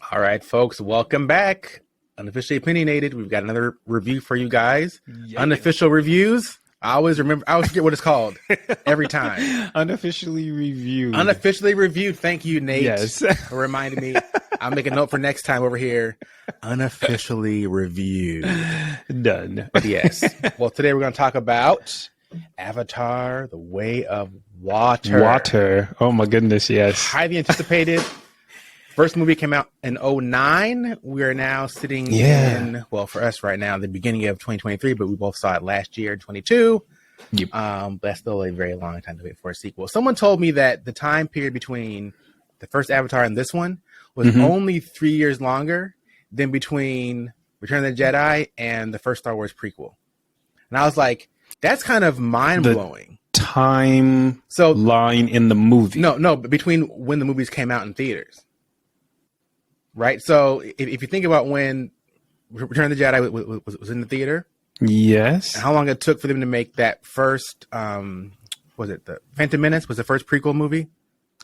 All right, folks, welcome back. Unofficially opinionated. We've got another review for you guys. Yeah. Unofficial reviews. I always forget what it's called every time. Unofficially reviewed. Unofficially reviewed. Thank you, Nate. Yes. For reminding me. I'll make a note for next time over here. Unofficially reviewed. Done. But yes. Well, today we're going to talk about Avatar: The Way of Water. Water. Oh my goodness, yes. Highly anticipated. First movie came out in 2009. We are now sitting in, well, for us right now, the beginning of 2023, but we both saw it last year, 22. Yep. But that's still a very long time to wait for a sequel. Someone told me that the time period between the first Avatar and this one was only 3 years longer than between Return of the Jedi and the first Star Wars prequel. And I was like, that's kind of mind-blowing. Time line in the movie. No, but between when the movies came out in theaters. Right, so if you think about when Return of the Jedi was in the theater, yes, and how long it took for them to make that first, was it the Phantom Menace was the first prequel movie?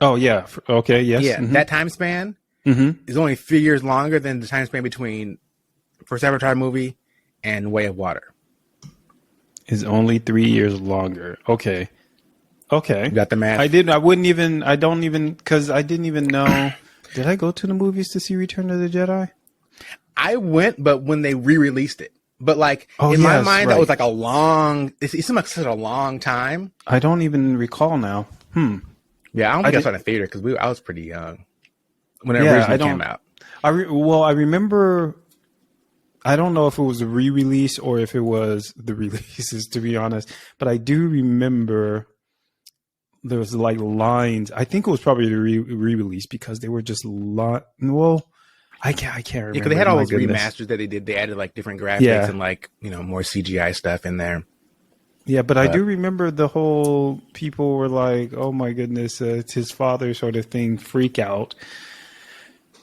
Oh yeah, okay, yes, yeah, that time span is only 3 years longer than the time span between first Avatar movie and Way of Water. Is only 3 years longer. Okay, you got the math. I don't even because I didn't even know. Did I go to the movies to see Return of the Jedi? I went, but when they re-released it. But like in my mind, that was like it seemed like such a long time. I don't even recall now. Yeah, I don't think I saw it in the theater because I was pretty young when it originally came out. I remember. I don't know if it was a re-release or if it was the releases, to be honest. But I do remember. There was like lines. I think it was probably the re-release because they were just well, I can't remember. Yeah, because they had all those remasters that they did. They added like different graphics and like more CGI stuff in there. Yeah, but I do remember the whole people were like, "Oh my goodness, it's his father," sort of thing, freak out.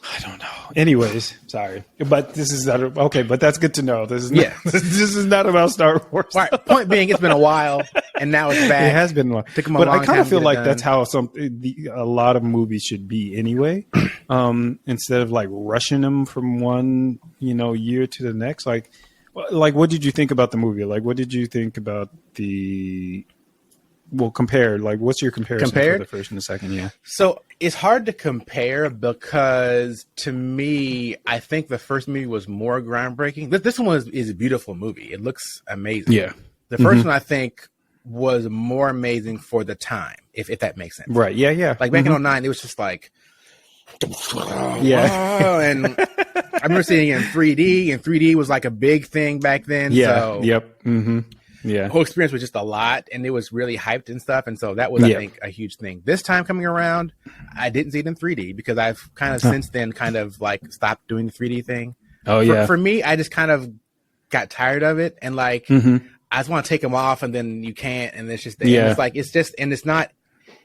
I don't know. Anyways, sorry, but this is not okay. But that's good to know. This is this is not about Star Wars. Right. Point being, it's been a while, and now it's back. It has been a while. But I kind of feel like that's how a lot of movies should be anyway. Instead of like rushing them from one year to the next. Like what did you think about the movie? Like what did you think about the? Well, compare. Like, what's your comparison for the first and the second? Yeah. So it's hard to compare because to me, I think the first movie was more groundbreaking. This one is a beautiful movie. It looks amazing. Yeah. The first one I think was more amazing for the time, if that makes sense. Right. Yeah. Yeah. Like back in 2009, it was just like, yeah. And I remember seeing it in 3D, and 3D was like a big thing back then. Yeah. So, yep. Yeah. The whole experience was just a lot, and it was really hyped and stuff. And so that was, I think, a huge thing. This time coming around, I didn't see it in 3D because I've kind of since then kind of like stopped doing the 3D thing. Oh, yeah. For me, I just kind of got tired of it. And like, I just want to take them off, and then you can't. And it's just, and it's like,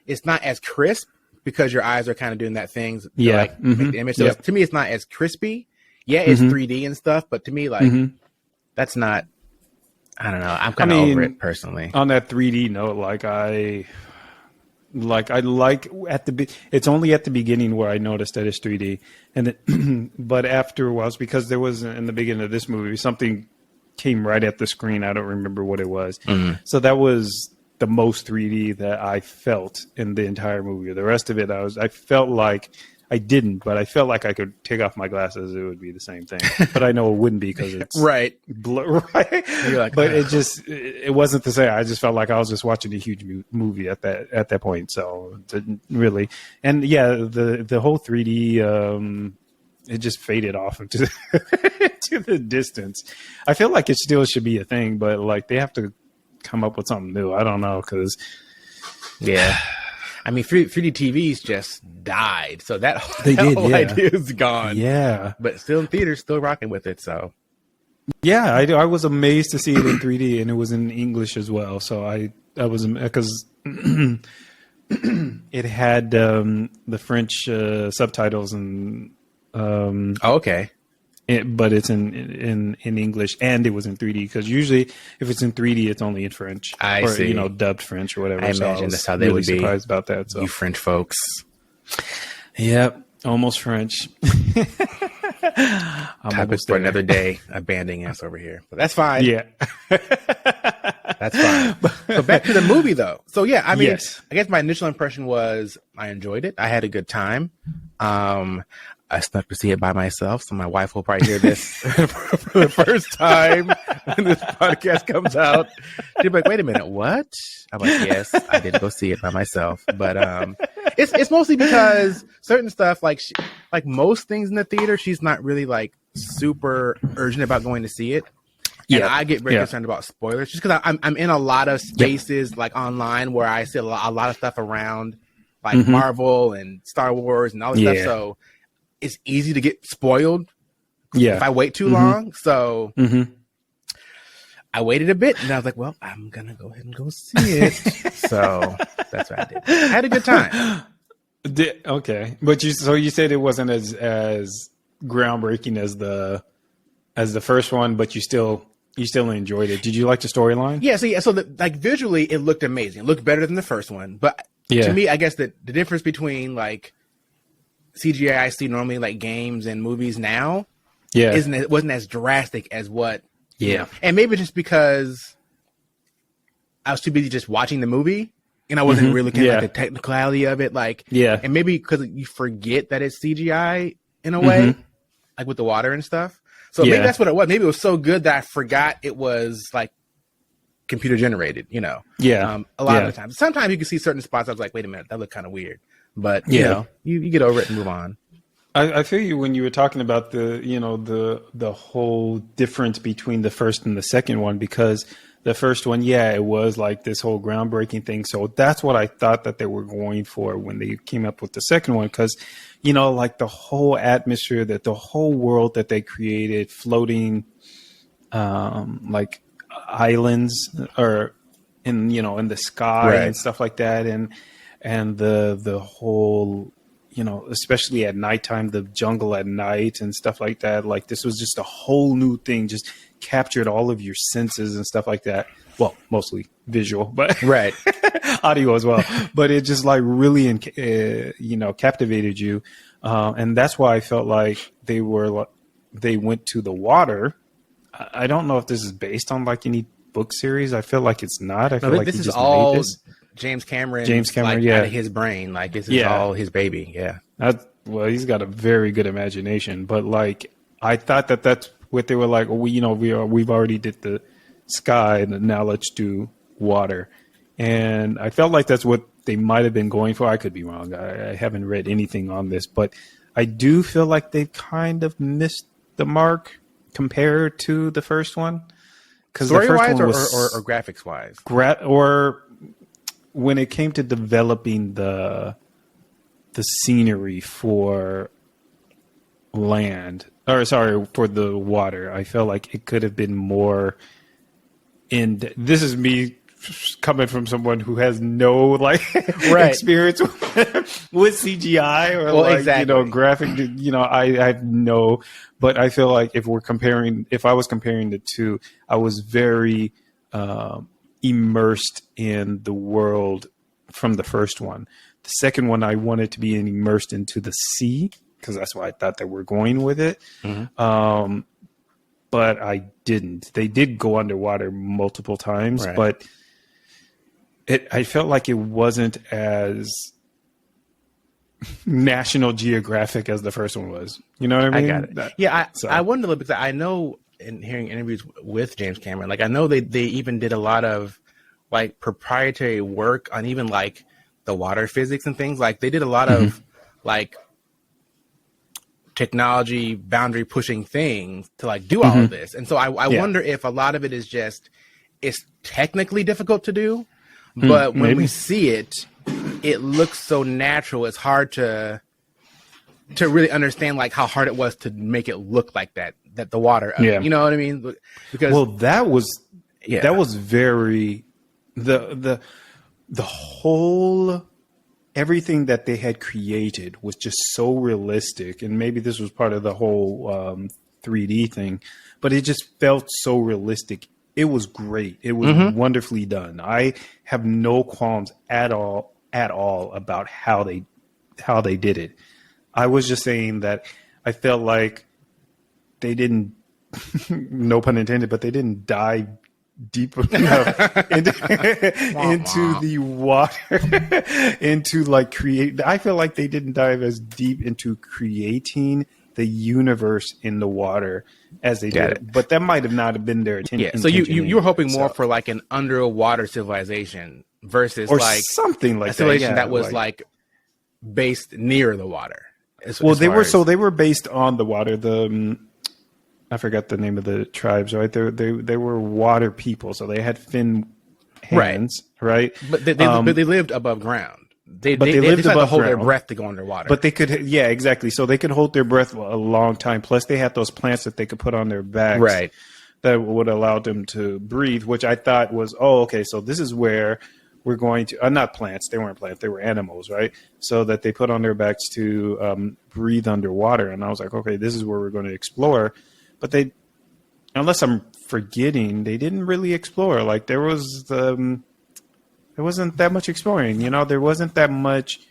it's not as crisp because your eyes are kind of doing that thing. Like, make the image. So to me, it's not as crispy. Yeah, it's 3D and stuff. But to me, like, that's not. I don't know. I'm kind of over it personally. On that 3D note, it's only at the beginning where I noticed that it's 3D, and then, but after a while, it's because there was in the beginning of this movie something came right at the screen. I don't remember what it was. So that was the most 3D that I felt in the entire movie. The rest of it, I felt like. I didn't, but I felt like I could take off my glasses. It would be the same thing, but I know it wouldn't be because it's right. Right. You're like, but it wasn't the same. I just felt like I was just watching a huge movie at that point. So it didn't really, and the whole 3D, it just faded off into to the distance. I feel like it still should be a thing, but like they have to come up with something new. I don't know because I mean, 3D TVs just died, so that whole idea is gone. Yeah, but still in theaters, still rocking with it. So, yeah, I was amazed to see it in 3D, and it was in English as well. So I was because it had the French subtitles and okay. But it's in English, and it was in 3D because usually if it's in 3D, it's only in French. I see. Dubbed French or whatever. I imagine that's how they would be. Surprised about that. So. You French folks. Yep, almost French. Topic for another day. Abandoning us over here, but that's fine. Yeah. That's fine. So back to the movie, though. So yeah, I mean, Yes. I guess my initial impression was I enjoyed it. I had a good time. I snuck to see it by myself, so my wife will probably hear this for the first time when this podcast comes out. She'll be like, "Wait a minute, what?" I'm like, "Yes, I did go see it by myself." But it's mostly because certain stuff, like most things in the theater, she's not really like super urgent about going to see it. And I get very concerned about spoilers just because I'm in a lot of spaces like online where I see a lot of stuff around like Marvel and Star Wars and all this stuff. So it's easy to get spoiled if I wait too long. So I waited a bit and I was like, well, I'm going to go ahead and go see it. So that's what I did. I had a good time. Okay. But you said it wasn't as groundbreaking as the first one, but you still enjoyed it. Did you like the storyline? Yeah. So like visually, it looked amazing. It looked better than the first one. But to me, I guess the difference between like CGI I see normally like games and movies now, wasn't as drastic as what. You know. And maybe just because I was too busy just watching the movie and I wasn't really looking at like the technicality of it. Like, and maybe because you forget that it's CGI in a way, like with the water and stuff. So maybe that's what it was. Maybe it was so good that I forgot it was like computer generated, you know? A lot of the time. Sometimes you can see certain spots. I was like, wait a minute, that looked kind of weird. But, you know, you get over it and move on. I feel you when you were talking about the whole difference between the first and the second one, because the first one, it was like this whole groundbreaking thing. So that's what I thought that they were going for when they came up with the second one. Because, you know, like the whole atmosphere, that the whole world that they created, floating like islands or in the sky and stuff like that. And the whole, you know, especially at nighttime, the jungle at night and stuff like that. Like this was just a whole new thing, just captured all of your senses and stuff like that. Well, mostly visual, but audio as well. But it just like really, captivated you. And that's why I felt like they went to the water. I don't know if this is based on like any book series. I feel like it's not. I feel like this he is just all made this. James Cameron, like, out of his brain. Like this is all his baby. Yeah. Well, he's got a very good imagination, but like I thought that's what they were like. We've already did the sky, and now let's do water. And I felt like that's what they might have been going for. I could be wrong. I haven't read anything on this, but I do feel like they've kind of missed the mark compared to the first one. Story-wise or graphics-wise? Or when it came to developing the scenery for for the water, I felt like it could have been more this is me coming from someone who has no experience with CGI or graphic, I have no, but I feel like if I was comparing the two, I was very immersed in the world from the first one. The second one, I wanted to be immersed into the sea because that's why I thought they were going with it. But I didn't. They did go underwater multiple times, but I felt like it wasn't as National Geographic as the first one was. You know what I mean? I got it. I wonder a little bit because I know in hearing interviews with James Cameron, like I know they even did a lot of like proprietary work on even like the water physics and things. Like they did a lot of like technology boundary pushing things to like do all of this. And so I wonder if a lot of it is just, it's technically difficult to do, but when we see it, it looks so natural. It's hard to really understand like how hard it was to make it look like that the water, you know what I mean? Because that was very, the whole, everything that they had created was just so realistic. And maybe this was part of the whole 3D thing, but it just felt so realistic. It was great. It was wonderfully done. I have no qualms at all about how they did it. I was just saying that I felt like they didn't, no pun intended, but they didn't dive deep enough into the water into like create. I feel like they didn't dive as deep into creating the universe in the water as they did. But that might have not have been their intention. Yeah. So you were hoping more for like an underwater civilization versus or like something like a civilization that, that was like based near the water. They were based on the water. I forgot the name of the tribes, right? They were water people, so they had fin hands, right? But they lived above ground. They lived above to hold ground, their breath to go underwater. But they could, yeah, exactly. So they could hold their breath a long time. Plus, they had those plants that they could put on their backs, right? That would allow them to breathe. Which I thought was, okay, so this is where we're going to. Not plants. They weren't plants. They were animals, right? So that they put on their backs to breathe underwater. And I was like, okay, this is where we're going to explore. But they, unless I'm forgetting, they didn't really explore. Like there wasn't that much exploring. There wasn't that much.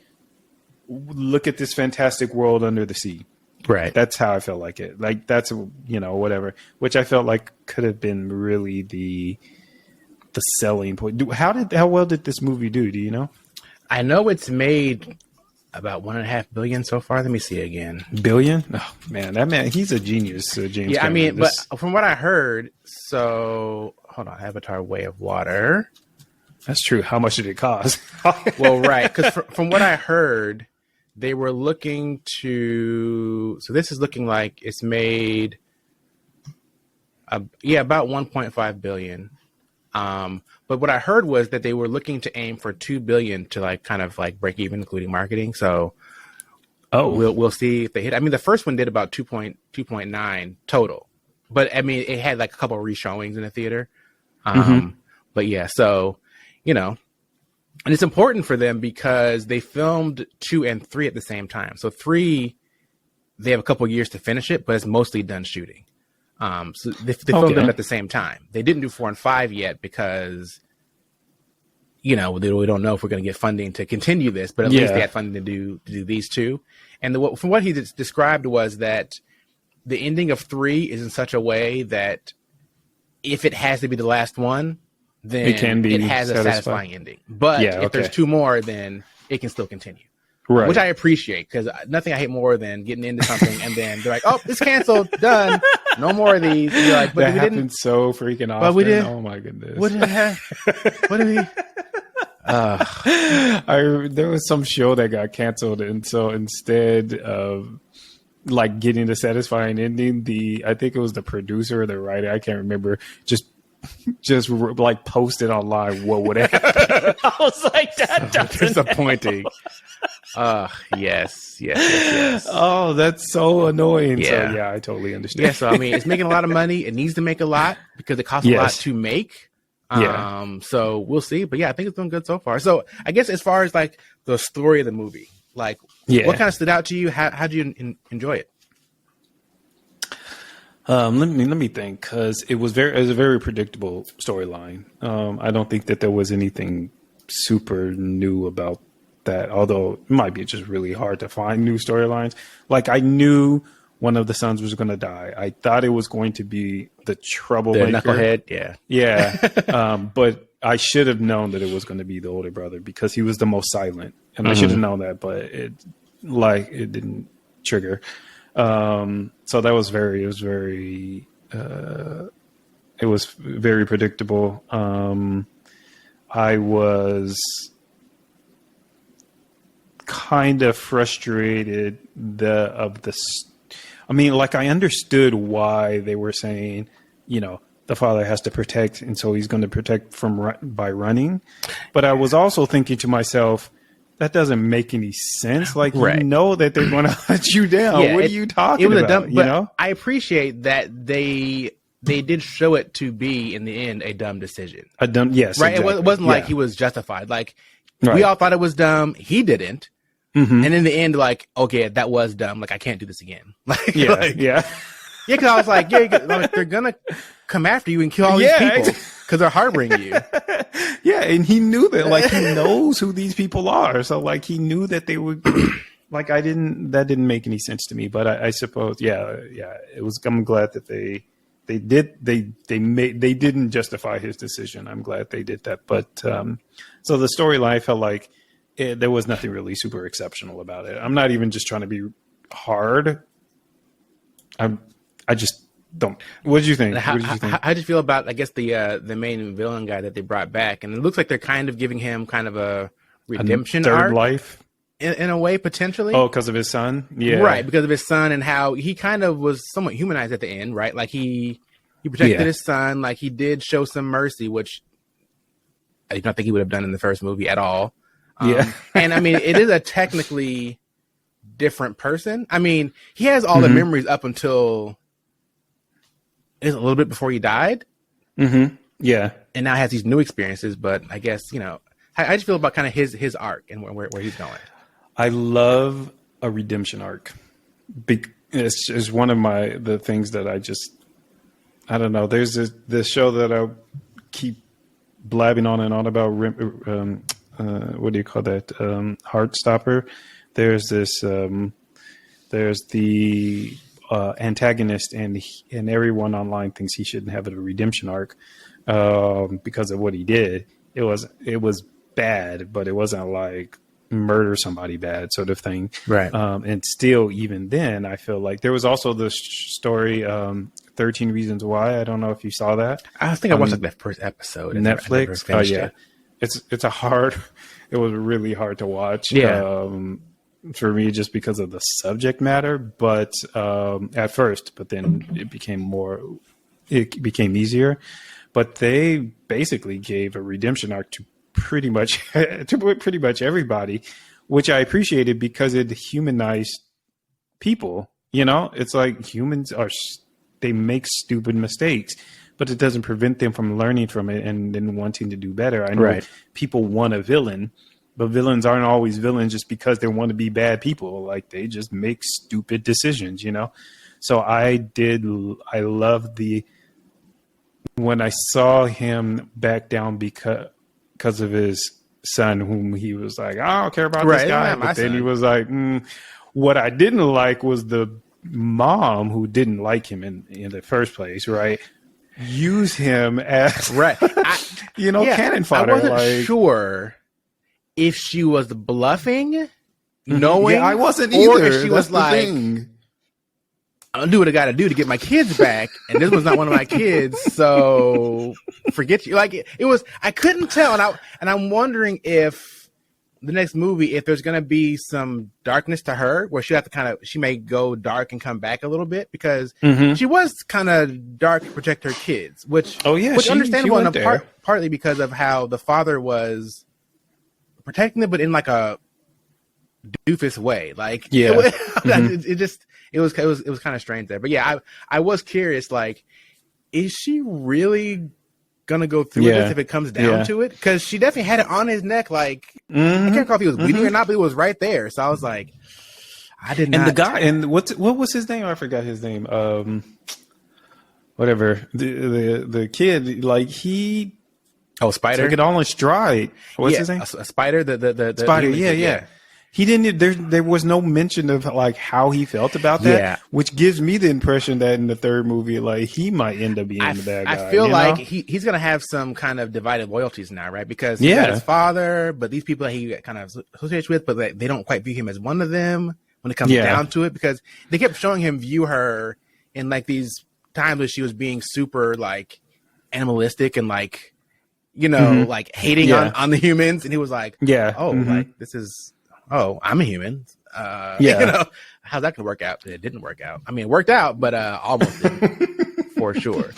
Look at this fantastic world under the sea. Right. That's how I felt like it. Like that's whatever. Which I felt like could have been really the selling point. How well did this movie do? Do you know? I know it's made about $1.5 billion so far. Let me see again. Billion? Oh man, that man, he's a genius, James. Yeah, Cameron. but from what I heard, so hold on, Avatar: Way of Water. That's true. How much did it cost? Well, right, because from what I heard, they were looking to. So this is looking like it's made. About 1.5 billion. But what I heard was that they were looking to aim for 2 billion to like kind of like break even, including marketing. So, we'll see if they hit. I mean, the first one did about 2.9 total, but I mean, it had like a couple of reshowings in the theater. But yeah, so and it's important for them because they filmed 2 and 3 at the same time. So 3, they have a couple of years to finish it, but it's mostly done shooting. So they filmed them at the same time. They didn't do 4 and 5 yet because, we don't know if we're going to get funding to continue this, but at least they had funding to do these 2. And from what he described was that the ending of 3 is in such a way that if it has to be the last one, then it has a satisfying ending. But if there's 2 more, then it can still continue. Right. Which I appreciate because nothing I hate more than getting into something and then they're like, "Oh, it's canceled, done, no more of these." And you're like, "But that happens so freaking often." But we did. Oh my goodness! What did it have? What did we? There was some show that got canceled, and so instead of like getting the satisfying ending, I think it was the producer or the writer, I can't remember, just like posted online what would happen. I was like, that's so disappointing. Yes. Oh, that's so annoying. Yeah. So, I totally understand. Yeah, so I mean, it's making a lot of money. It needs to make a lot because it costs a lot to make. So we'll see. But yeah, I think it's doing good so far. So I guess as far as like the story of the movie, like what kind of stood out to you? How do you enjoy it? Let me think, because it was a very predictable storyline. I don't think that there was anything super new about that, although it might be just really hard to find new storylines. Like I knew one of the sons was going to die. I thought it was going to be the troublemaker, the knucklehead. Yeah. But I should have known that it was going to be the older brother because he was the most silent, and I should have known that, but it didn't trigger. So that was it was very predictable. I was kind of frustrated I understood why they were saying, the father has to protect, and so he's going to protect by running. But I was also thinking to myself, that doesn't make any sense. Like, you know that they're going to hunt you down. Yeah, what are you talking about? I appreciate that they did show it to be, in the end, a dumb decision. Yes. Right? Exactly. It wasn't like he was justified. Like, we all thought it was dumb. He didn't. And in the end, like, okay, that was dumb. Like, I can't do this again. Yeah, because I was like, they're going to come after you and kill all these people because they're harboring you. Yeah, and he knew that. Like, he knows who these people are. So, like, he knew that they would, like that didn't make any sense to me. But I suppose, it was. I'm glad that they didn't justify his decision. I'm glad they did that. But so the storyline, I felt like there was nothing really super exceptional about it. I'm not even just trying to be hard. I just don't. What did you think? How did you feel about, I guess, the main villain guy that they brought back? And it looks like they're kind of giving him kind of a redemption third arc. Life. In a way, potentially. Oh, because of his son? Yeah. Right, because of his son and how he kind of was somewhat humanized at the end, right? Like he protected his son, like he did show some mercy, which I don't think he would have done in the first movie at all. And I mean, it is a technically different person. I mean, he has all the memories up until a little bit before he died. Mm-hmm. Yeah. And now has these new experiences, but I guess, I just feel about kind of his arc and where he's going. I love a redemption arc. It's one of the things that I don't know. There's this show that I keep blabbing on and on about. What do you call that? Heartstopper. There's this. There's the antagonist, and everyone online thinks he shouldn't have a redemption arc because of what he did. It was bad, but it wasn't like murder somebody bad sort of thing. Right. And still, even then, I feel like there was also the story, 13 Reasons Why. I don't know if you saw that. I think I watched like that first episode. Netflix. Oh yeah. It was really hard to watch. Yeah. For me, just because of the subject matter, but at first, but then it became easier. But they basically gave a redemption arc to pretty much everybody, which I appreciated because it humanized people. It's like humans they make stupid mistakes, but it doesn't prevent them from learning from it and then wanting to do better. I know people want a villain, but villains aren't always villains just because they want to be bad people. Like they just make stupid decisions, So I love when I saw him back down because of his son, whom he was like, I don't care about this guy. But then he was like, what I didn't like was the mom who didn't like him in the first place, right? Use him as cannon fodder. I wasn't sure if she was bluffing, knowing. Yeah, I wasn't either. Or if she was like, I'll do what I got to do to get my kids back, and this was not one of my kids, so forget you. Like it was, I couldn't tell, and I'm wondering if the next movie, if there's going to be some darkness to her, where she may go dark and come back a little bit, because she was kind of dark to protect her kids, which understandable in partly because of how the father was protecting them, but in like a doofus way. Like it was kind of strange there. But yeah, I was curious, like, is she really gonna go through this if it comes down to it? Because she definitely had it on his neck, like I can't recall if he was bleeding or not, but it was right there. So I was like, I did not. And the guy, and what was his name? I forgot his name. Whatever. The kid, like he Spider. took it all in stride. What's his name? A Spider. The Spider. Yeah. He didn't. There was no mention of like how he felt about that, which gives me the impression that in the third movie, like he might end up being the bad guy. I feel like he's gonna have some kind of divided loyalties now, right? Because he got his father, but these people that he kind of associates with, but they don't quite view him as one of them when it comes down to it, because they kept showing him view her in like these times where she was being super like animalistic and like like hating on the humans, and he was like, like this is. Oh, I'm a human. How's that gonna work out? It didn't work out. I mean, it worked out, but almost didn't, for sure.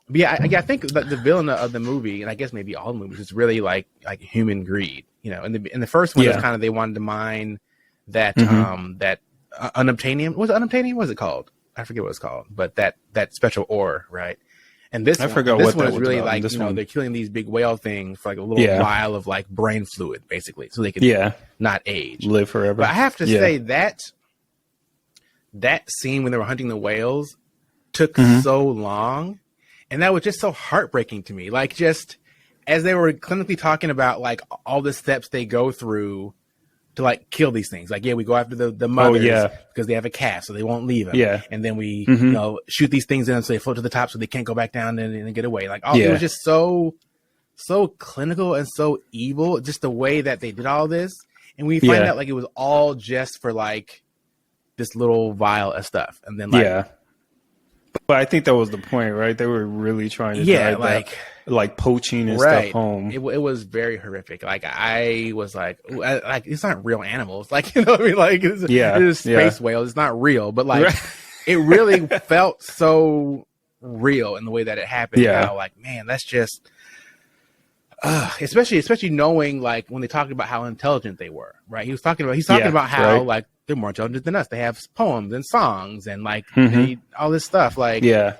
But yeah, I think the villain of the movie, and I guess maybe all the movies, is really like human greed. In the first one, it's kind of they wanted to mine that that unobtainium. Was it unobtainium? What was it called? I forget what it's called, but that special ore, right? And this one is really like they're killing these big whale things for like a little vial of like brain fluid, basically, so they can not age, live forever. But I have to say that scene when they were hunting the whales took so long, and that was just so heartbreaking to me. Like, just as they were clinically talking about like all the steps they go through to like kill these things. Like, we go after the mothers because they have a calf, so they won't leave them. Yeah. And then we, shoot these things in so they float to the top so they can't go back down and get away. Like, it was just so clinical and so evil, just the way that they did all this. And we find out like it was all just for like this little vial of stuff. And then but I think that was the point, right? They were really trying to drive like poaching and stuff home. It was very horrific. Like I was like it's not real animals. Like, you know what I mean? Like it's space whales. It's not real, but like it really felt so real in the way that it happened. Yeah. How, like, man, that's just especially knowing like when they talked about how intelligent they were, right? He's talking about how like they're more intelligent than us. They have poems and songs and like all this stuff. Like, I'm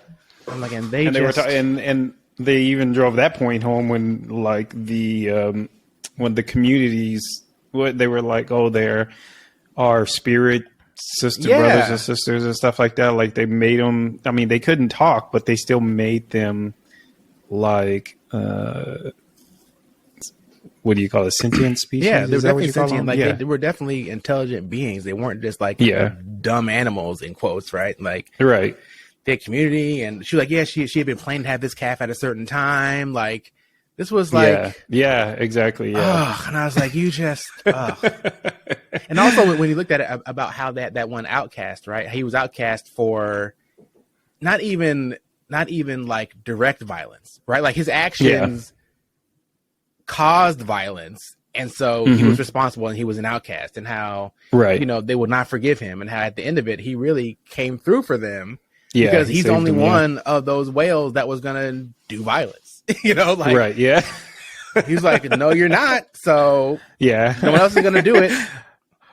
like, and they even drove that point home when like when the communities, they were like, oh, they're our spirit brothers and sisters and stuff like that. Like they made them. I mean, they couldn't talk, but they still made them like. What do you call it? Sentient species? Yeah, they were definitely sentient. Like they were definitely intelligent beings. They weren't just like dumb animals in quotes, right? Like right. They had community, and she was like, she had been planning to have this calf at a certain time. Like this was like exactly. Yeah, and I was like, you just. And also when you looked at it about how that one outcast, right? He was outcast for not even like direct violence, right? Like his actions. Caused violence, and so he was responsible, and he was an outcast, and how they would not forgive him, and how at the end of it he really came through for them because he's only one of those whales that was gonna do violence. Like he's like, no, you're not. So no one else is gonna do it.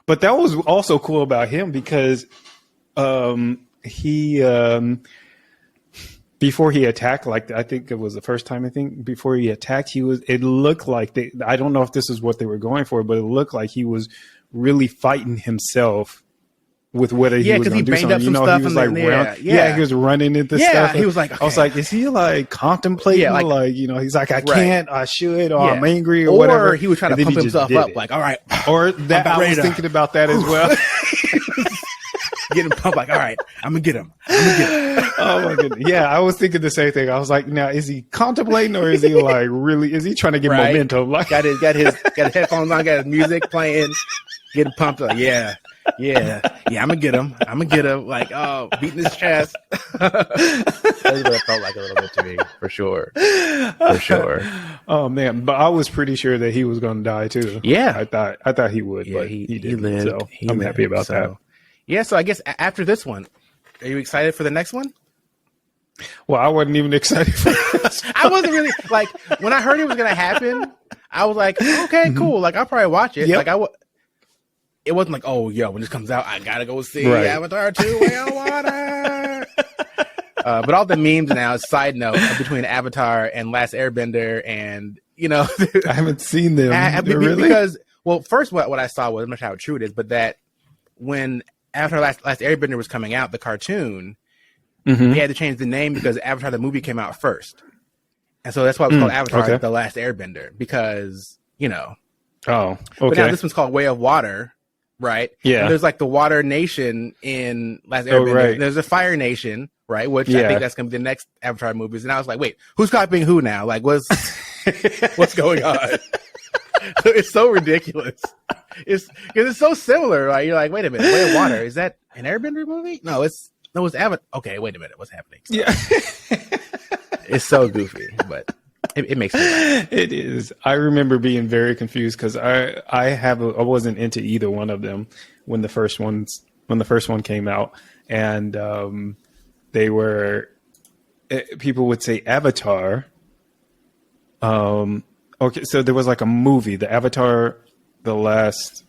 But that was also cool about him because he. Before he attacked, like I think it was the first time. I think before he attacked, it looked like I don't know if this is what they were going for, but it looked like he was really fighting himself with whether he was going to do something. He was like, he was running into stuff. He was like, I was like, is he like contemplating? Like he's like, I can't, I should, or I'm angry, or or whatever. Or he was trying to pump himself up, like, all right, or that I was thinking about that as well. Getting pumped, like, all right, I'm gonna get him. Oh my goodness. Yeah, I was thinking the same thing. I was like, now is he contemplating or is he like really? Is he trying to get momentum? Like, got his headphones on, got his music playing, getting pumped. Like, I'm gonna get him. Like, oh, beating his chest. That's what it felt like a little bit to me, for sure. Oh man, but I was pretty sure that he was gonna die too. Yeah, I thought he would, but he didn't. He lived. So I'm happy about that. Yeah, so I guess after this one, are you excited for the next one? Well, I wasn't even excited for this. I wasn't really, like, when I heard it was going to happen, I was like, okay, cool. Like, I'll probably watch it. Yep. Like, it wasn't like, oh, when this comes out, I got to go see Avatar 2, Whale Water. But all the memes now, side note, between Avatar and Last Airbender, and, I haven't seen them. Really? Because, well, first, what I saw was, I'm not sure how true it is, but that when Avatar Last Airbender was coming out, the cartoon, they had to change the name because Avatar the movie came out first. And so that's why it was called Avatar The Last Airbender, because, Oh, okay. But now this one's called Way of Water, right? Yeah. And there's like the Water Nation in Last Airbender. Right. There's a Fire Nation, right? Which I think that's going to be the next Avatar movies. And I was like, wait, who's copying who now? Like, what's going on? It's so ridiculous. It's because it's so similar. Like, you're like, wait a minute, Way of Water, is that an Airbender movie? No, it's Avatar. Okay, wait a minute, what's happening? So, it's so goofy, but it makes me laugh. It is. I remember being very confused because I wasn't into either one of them when the first one came out, and they were people would say Avatar. Okay, so there was like a movie, the Avatar, The Last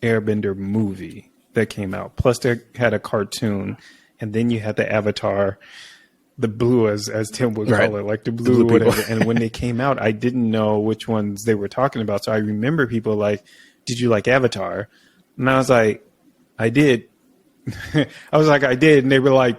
Airbender movie that came out. Plus they had a cartoon, and then you had the Avatar, the blue, as Tim would call it, like the blue whatever. And when they came out, I didn't know which ones they were talking about. So I remember people like, did you like Avatar? And I was like, I did. I was like, I did. And they were like,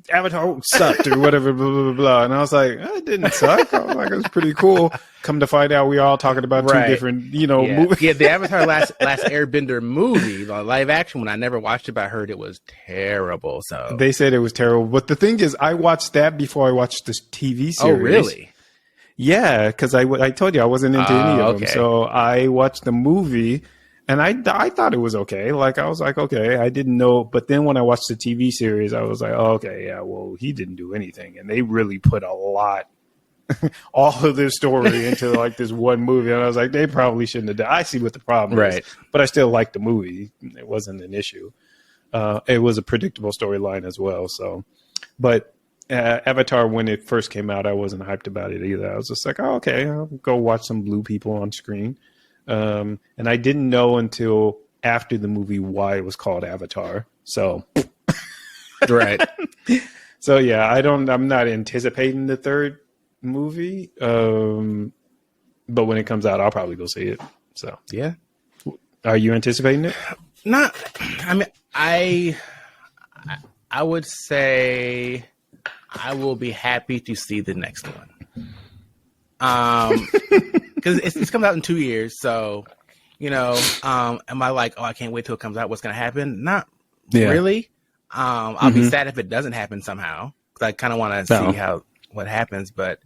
Avatar sucked or whatever, blah, blah, blah, blah. And I was like, it didn't suck. I was like, it was pretty cool. Come to find out, we all talking about two different, movies. Yeah, the Avatar last Airbender movie, the live action one, I never watched it, but I heard it was terrible. So they said it was terrible. But the thing is, I watched that before I watched this TV series. Oh, really? Yeah, because I told you I wasn't into any of them. So I watched the movie, and I thought it was okay. Like, I was like, okay, I didn't know. But then when I watched the TV series, I was like, oh, okay, yeah, well, he didn't do anything. And they really put a lot, all of their story into like this one movie. And I was like, they probably shouldn't have done. I see what the problem is. But I still liked the movie. It wasn't an issue. It was a predictable storyline as well. So, but Avatar, when it first came out, I wasn't hyped about it either. I was just like, oh, okay, I'll go watch some blue people on screen. And I didn't know until after the movie why it was called Avatar. So, right. So yeah, I'm not anticipating the third movie. But when it comes out, I'll probably go see it. So yeah. Are you anticipating it? Not, I mean, I would say I will be happy to see the next one. Because it's coming out in 2 years, so am I like, oh, I can't wait till it comes out? What's going to happen? Not really. I'll be sad if it doesn't happen somehow, because I kind of want to see what happens. But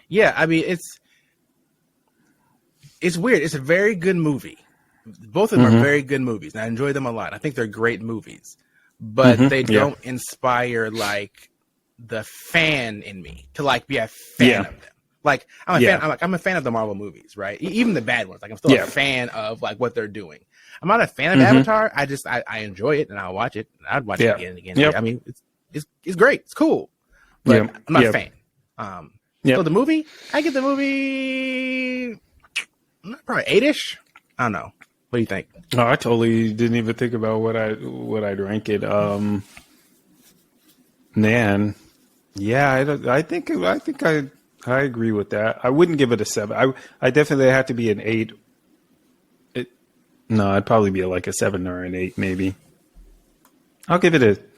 yeah, I mean, it's weird. It's a very good movie. Both of them are very good movies, and I enjoy them a lot. I think they're great movies, but they don't inspire like the fan in me to like be a fan of them. Like I'm a fan. I'm a fan of the Marvel movies, right? Even the bad ones. Like I'm still a fan of like what they're doing. I'm not a fan of Avatar. I enjoy it and I'll watch it. And I'd watch it again and again. Yep. I mean, it's great. It's cool, but I'm not a fan. So the movie, I give the movie probably 8-ish. I don't know. What do you think? No, I totally didn't even think about what I'd rank it. Man, yeah, I think I agree with that. I wouldn't give it a 7. I definitely have to be an 8. No, I'd probably be like a 7 or an 8, maybe. I'll give it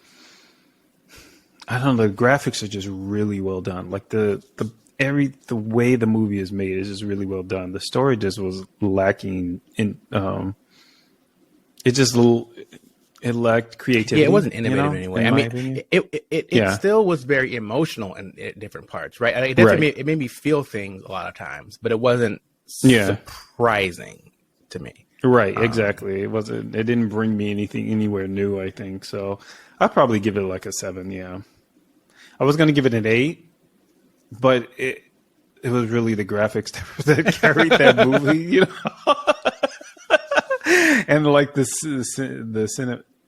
I don't know. The graphics are just really well done. Like the way the movie is made is just really well done. The story just was lacking in. It lacked creativity. Yeah, it wasn't innovative anyway. I mean, it still was very emotional in different parts, right? It made me feel things a lot of times, but it wasn't surprising to me. Right, exactly. It wasn't. It didn't bring me anything anywhere new, I think. So I'd probably give it like a 7. Yeah, I was going to give it an 8, but it was really the graphics that carried that movie, and like the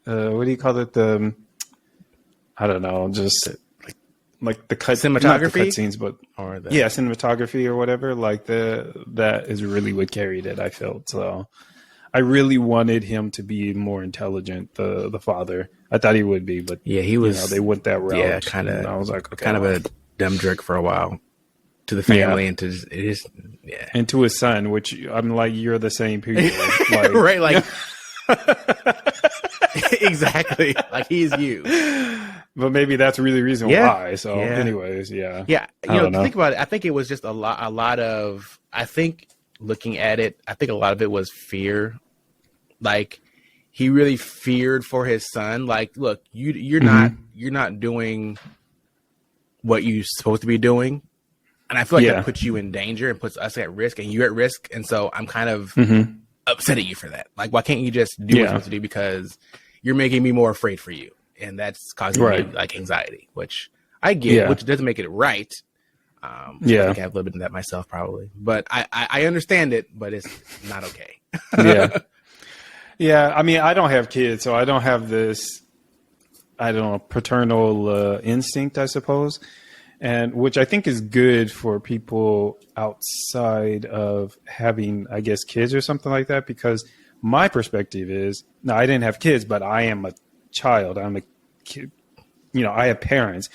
what do you call it? I don't know, just like the cinematography scenes, but cinematography or whatever. Like that is really what carried it. I felt so. I really wanted him to be more intelligent. The father, I thought he would be, but he was. They went that route. Yeah, kind of. I was like, okay, kind of a dumb jerk for a while to the family and to and to his son, which I'm like, you're the same people, like, right? Like. Exactly, like he's you. But maybe that's really the reason why. So, anyways, yeah. Think about it. I think it was just a lot of. I think looking at it, I think a lot of it was fear. Like he really feared for his son. Like, look, you're not doing what you're supposed to be doing, and I feel like that puts you in danger and puts us at risk, and you're at risk. And so I'm kind of upset at you for that. Like, why can't you just do what you're supposed to do? Because you're making me more afraid for you, and that's causing me like anxiety, which I get, which doesn't make it right. I think I have a little bit of that myself, probably, but I understand it, but it's not okay. Yeah. I mean, I don't have kids, so I don't have this, I don't know, paternal instinct, I suppose, and which I think is good for people outside of having, I guess, kids or something like that, because my perspective is, now I didn't have kids, but I am a child. I'm a kid, I have parents,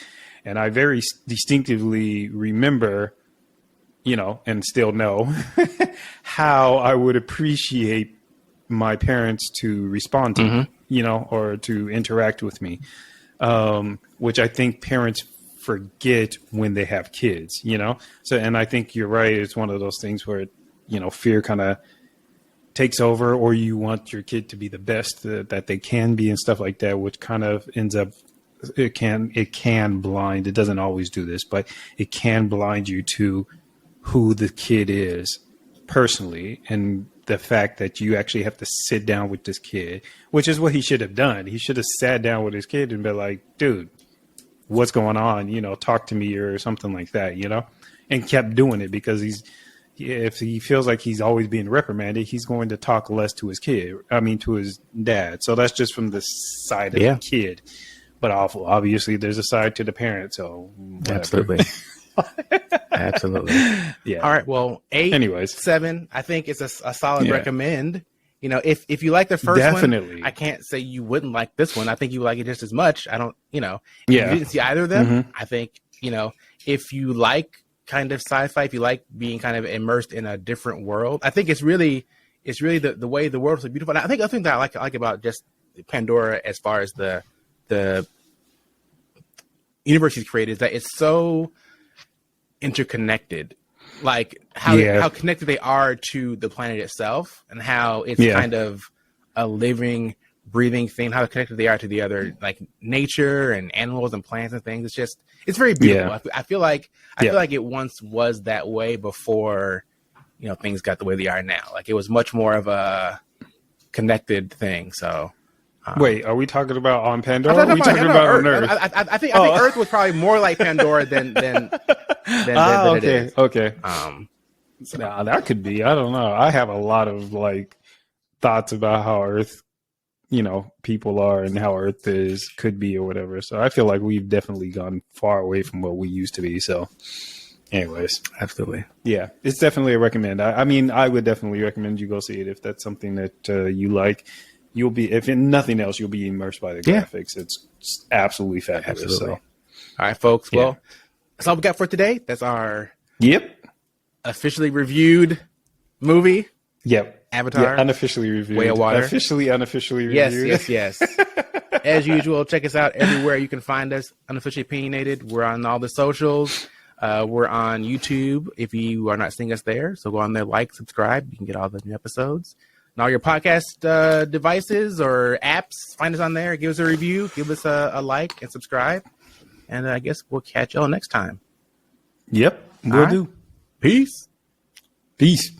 and I very distinctively remember, and still know how I would appreciate my parents to respond to me, or to interact with me. which I think parents forget when they have kids, So, and I think you're right. It's one of those things where, fear kind of takes over, or you want your kid to be the best that they can be and stuff like that, which kind of ends up, it can blind. It doesn't always do this, but it can blind you to who the kid is personally, and the fact that you actually have to sit down with this kid, which is what he should have done. He should have sat down with his kid and been like, dude, what's going on? Talk to me or something like that, and kept doing it, because if he feels like he's always being reprimanded, he's going to talk less to his kid. To his dad. So that's just from the side of the kid. But obviously there's a side to the parent. So whatever. Absolutely. Absolutely. Yeah. All right. Well, 7, I think it's a solid recommend. If you like the first one, I can't say you wouldn't like this one. I think you would like it just as much. I don't, if you didn't see either of them, I think, if you like kind of sci-fi, if you like being kind of immersed in a different world, I think it's really the way the world is so beautiful. And I think the thing that I like about just Pandora, as far as the universe he's created, is that it's so interconnected, like how connected they are to the planet itself, and how it's kind of a living, breathing thing, how connected they are to the other, like nature and animals and plants and things. It's very beautiful. I feel like it once was that way before things got the way they are now. Like it was much more of a connected thing. So wait, are we talking about on Pandora? Or are we talking about on Earth? I think Earth was probably more like Pandora than it is. Okay. That could be. I don't know. I have a lot of thoughts about how Earth, people are and how Earth could be or whatever. So I feel like we've definitely gone far away from what we used to be. So anyways, absolutely. Yeah, it's definitely a recommend. I would definitely recommend you go see it if that's something that you like. You'll be, if in nothing else, you'll be immersed by the graphics. It's absolutely fabulous. Absolutely. So. All right, folks. Well, that's all we got for today. That's our officially reviewed movie. Yep. Avatar. Unofficially reviewed. Way of Water. Unofficially reviewed. Yes. As usual, check us out everywhere you can find us. Unofficially Opinionated. We're on all the socials. We're on YouTube if you are not seeing us there. So go on there, subscribe. You can get all the new episodes. And all your podcast devices or apps, find us on there. Give us a review. Give us a like and subscribe. And I guess we'll catch y'all next time. Yep. Will do. Peace. Peace.